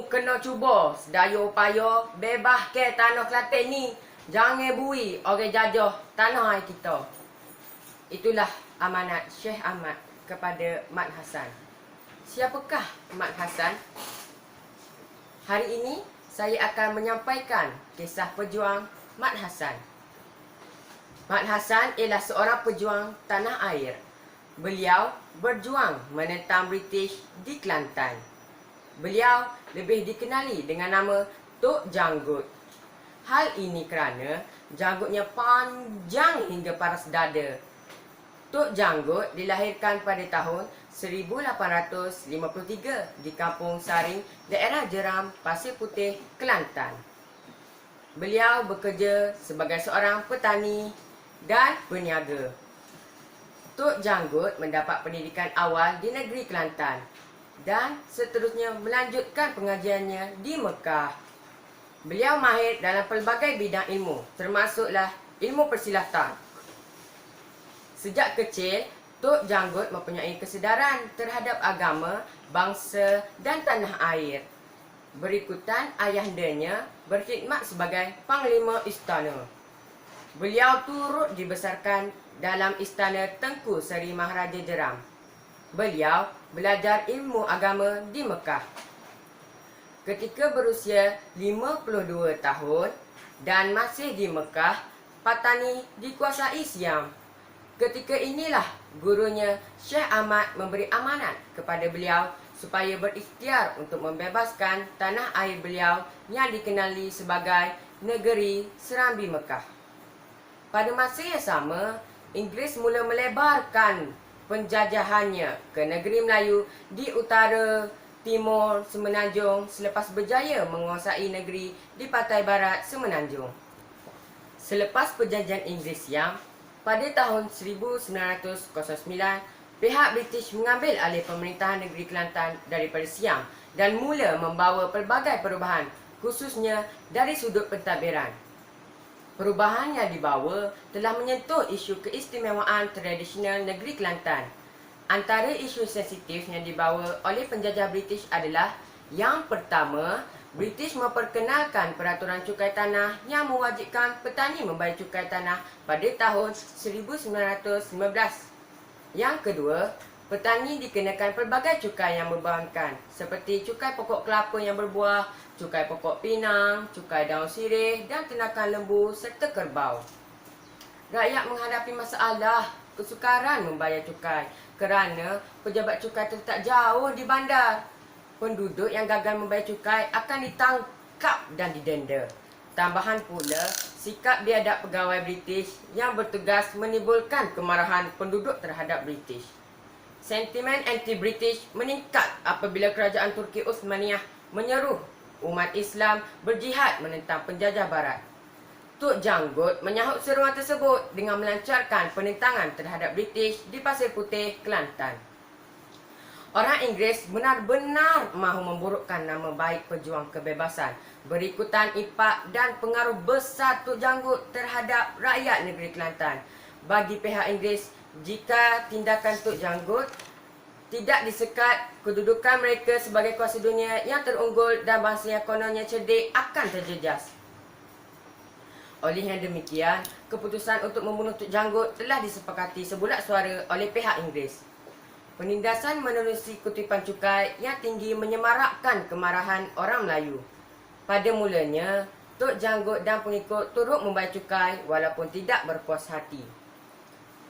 kena cuba sedaya upaya bebas ke tanah Kelantan ni. Jangan bui orang jajah tanah air kita. Itulah amanat Syekh Ahmad kepada Mat Hassan. Siapakah Mat Hassan? Hari ini saya akan menyampaikan kisah pejuang Mat Hassan. Mat Hassan ialah seorang pejuang tanah air. Beliau berjuang menentang British di Kelantan. Beliau lebih dikenali dengan nama Tok Janggut. Hal ini kerana janggutnya panjang hingga paras dada. Tok Janggut dilahirkan pada tahun 1853 di Kampung Saring, daerah Jeram, Pasir Putih, Kelantan. Beliau bekerja sebagai seorang petani dan peniaga. Tok Janggut mendapat pendidikan awal di negeri Kelantan dan seterusnya melanjutkan pengajiannya di Mekah. Beliau mahir dalam pelbagai bidang ilmu, termasuklah ilmu persilatan. Sejak kecil, Tok Janggut mempunyai kesedaran terhadap agama, bangsa dan tanah air. Berikutan ayahandanya berkhidmat sebagai Panglima Istana. Beliau turut dibesarkan dalam Istana Tengku Seri Maharaja Jeram. Beliau belajar ilmu agama di Mekah. Ketika berusia 52 tahun dan masih di Mekah, Patani dikuasai Siam. Ketika inilah gurunya Syekh Ahmad memberi amanat kepada beliau supaya berikhtiar untuk membebaskan tanah air beliau yang dikenali sebagai Negeri Serambi Mekah. Pada masa yang sama, Inggeris mula melebarkan penjajahannya ke negeri Melayu di utara timur Semenanjung selepas berjaya menguasai negeri di pantai barat Semenanjung. Selepas perjanjian Inggeris-Siam, pada tahun 1909, pihak British mengambil alih pemerintahan negeri Kelantan daripada Siam dan mula membawa pelbagai perubahan, khususnya dari sudut pentadbiran. Perubahan yang dibawa telah menyentuh isu keistimewaan tradisional negeri Kelantan. Antara isu sensitif yang dibawa oleh penjajah British adalah yang pertama, British memperkenalkan peraturan cukai tanah yang mewajibkan petani membayar cukai tanah pada tahun 1915. Yang kedua, petani dikenakan pelbagai cukai yang membebankan seperti cukai pokok kelapa yang berbuah, cukai pokok pinang, cukai daun sirih dan tenakan lembu serta kerbau. Rakyat menghadapi masalah kesukaran membayar cukai kerana pejabat cukai terletak jauh di bandar. Penduduk yang gagal membayar cukai akan ditangkap dan didenda. Tambahan pula, sikap biadab pegawai British yang bertugas menimbulkan kemarahan penduduk terhadap British. Sentimen anti-British meningkat apabila kerajaan Turki Osmaniyah menyeru umat Islam berjihad menentang penjajah barat. Tok Janggut menyahut seruan tersebut dengan melancarkan penentangan terhadap British di Pasir Putih, Kelantan. Orang Inggeris benar-benar mahu memburukkan nama baik pejuang kebebasan. Berikutan impak dan pengaruh besar Tok Janggut terhadap rakyat negeri Kelantan. Bagi pihak Inggeris, jika tindakan Tok Janggut tidak disekat, kedudukan mereka sebagai kuasa dunia yang terunggul dan bangsa yang kononnya cerdik akan terjejas. Oleh yang demikian, keputusan untuk membunuh Tok Janggut telah disepakati sebulat suara oleh pihak Inggeris. Penindasan menerusi kutipan cukai yang tinggi menyemarakkan kemarahan orang Melayu. Pada mulanya, Tok Janggut dan pengikut turut membayar cukai walaupun tidak berpuas hati.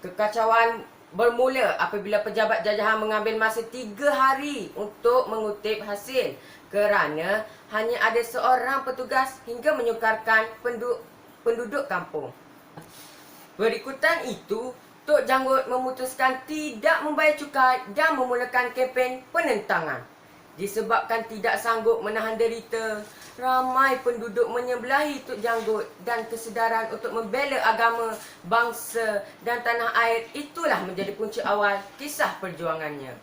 Kekacauan bermula apabila pejabat jajahan mengambil masa 3 hari untuk mengutip hasil kerana hanya ada seorang petugas hingga menyukarkan penduduk kampung. Berikutan itu, Tok Janggut memutuskan tidak membayar cukai dan memulakan kempen penentangan. Disebabkan tidak sanggup menahan derita, ramai penduduk menyebelahi Tok Janggut dan kesedaran untuk membela agama, bangsa dan tanah air itulah menjadi punca awal kisah perjuangannya.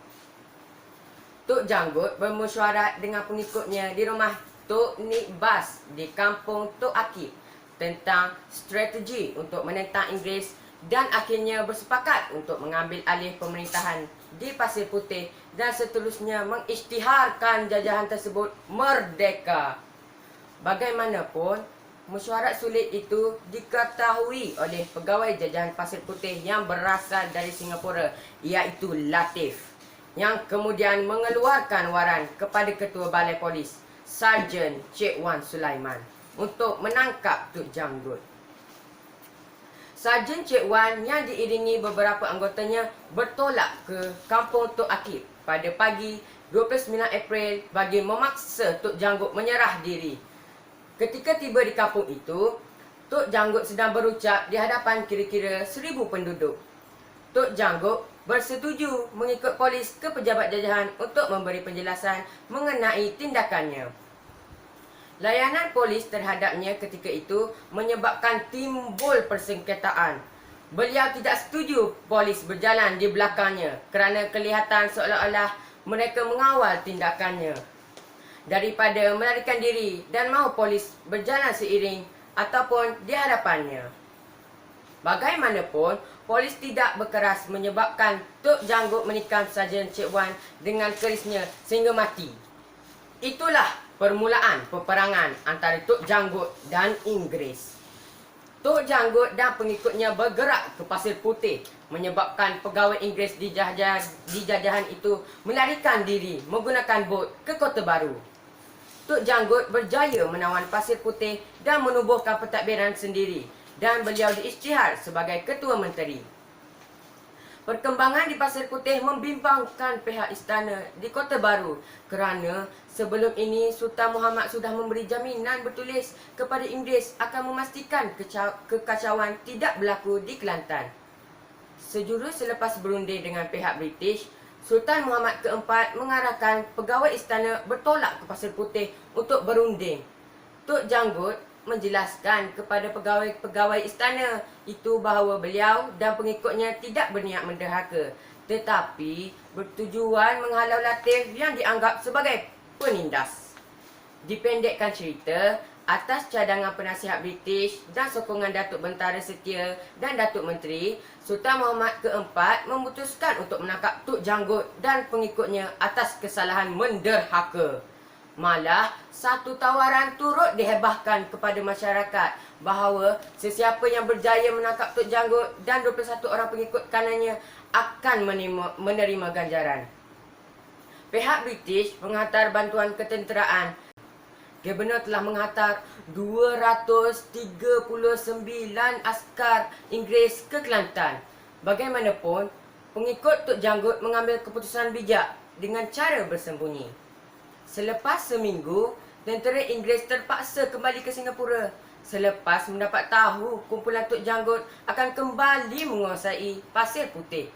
Tok Janggut bermesyuarat dengan pengikutnya di rumah Tok Nik Bas di kampung Tok Akib tentang strategi untuk menentang Inggeris dan akhirnya bersepakat untuk mengambil alih pemerintahan di Pasir Putih dan seterusnya mengisytiharkan jajahan tersebut merdeka. Bagaimanapun, mesyuarat sulit itu diketahui oleh pegawai jajahan Pasir Putih yang berasal dari Singapura, iaitu Latif, yang kemudian mengeluarkan waran kepada Ketua Balai Polis, Sarjan Cik Wan Sulaiman, untuk menangkap Tuk Janggut. Sarjan Cik Wan yang diiringi beberapa anggotanya bertolak ke kampung Tok Akib pada pagi 29 April bagi memaksa Tok Janggut menyerah diri. Ketika tiba di kampung itu, Tok Janggut sedang berucap di hadapan kira-kira 1,000 penduduk. Tok Janggut bersetuju mengikut polis ke pejabat jajahan untuk memberi penjelasan mengenai tindakannya. Layanan polis terhadapnya ketika itu menyebabkan timbul persengketaan. Beliau tidak setuju polis berjalan di belakangnya kerana kelihatan seolah-olah mereka mengawal tindakannya daripada melarikan diri dan mahu polis berjalan seiring ataupun di hadapannya. Bagaimanapun, polis tidak berkeras menyebabkan Tok Janggut menikam Sarjan Cik Wan dengan kerisnya sehingga mati. Itulah permulaan peperangan antara Tok Janggut dan Inggeris. Tok Janggut dan pengikutnya bergerak ke Pasir Putih menyebabkan pegawai Inggeris di jajahan itu melarikan diri menggunakan bot ke Kota Baru. Tok Janggut berjaya menawan Pasir Putih dan menubuhkan pentadbiran sendiri dan beliau diisytihar sebagai Ketua Menteri. Perkembangan di Pasir Putih membimbangkan pihak istana di Kota Baru kerana sebelum ini Sultan Muhammad sudah memberi jaminan bertulis kepada Inggeris akan memastikan kekacauan tidak berlaku di Kelantan. Sejurus selepas berunding dengan pihak British, Sultan Muhammad keempat mengarahkan pegawai istana bertolak ke Pasir Putih untuk berunding. Tok Janggut menjelaskan kepada pegawai istana itu bahawa beliau dan pengikutnya tidak berniat menderhaka, tetapi bertujuan menghalau Latif yang dianggap sebagai penindas. Dipendekkan cerita, atas cadangan penasihat British dan sokongan Datuk Bentara Setia dan Datuk Menteri, Sultan Muhammad keempat memutuskan untuk menangkap Tok Janggut dan pengikutnya atas kesalahan menderhaka. Malah, satu tawaran turut dihebahkan kepada masyarakat bahawa sesiapa yang berjaya menangkap Tok Janggut dan 21 orang pengikut kanannya akan menerima ganjaran. Pihak British menghantar bantuan ketenteraan. Gubernur telah menghantar 239 askar Inggeris ke Kelantan. Bagaimanapun, pengikut Tok Janggut mengambil keputusan bijak dengan cara bersembunyi. Selepas seminggu, tentera Inggeris terpaksa kembali ke Singapura selepas mendapat tahu kumpulan Tok Janggut akan kembali menguasai Pasir Putih.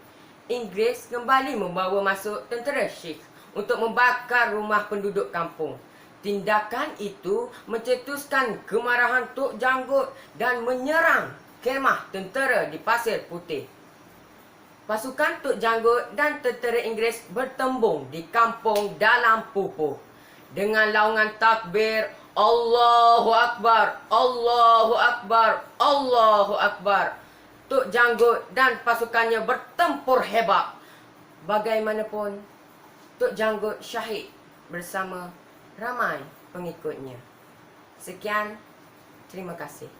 Inggeris kembali membawa masuk tentera Sikh untuk membakar rumah penduduk kampung. Tindakan itu mencetuskan kemarahan Tok Janggut dan menyerang kemah tentera di Pasir Putih. Pasukan Tok Janggut dan tentera Inggeris bertembung di kampung Dalam Pupuh. Dengan laungan takbir, Allahu Akbar, Allahu Akbar, Allahu Akbar, Tok Janggut dan pasukannya bertempur hebat. Bagaimanapun, Tok Janggut syahid bersama ramai pengikutnya. Sekian, terima kasih.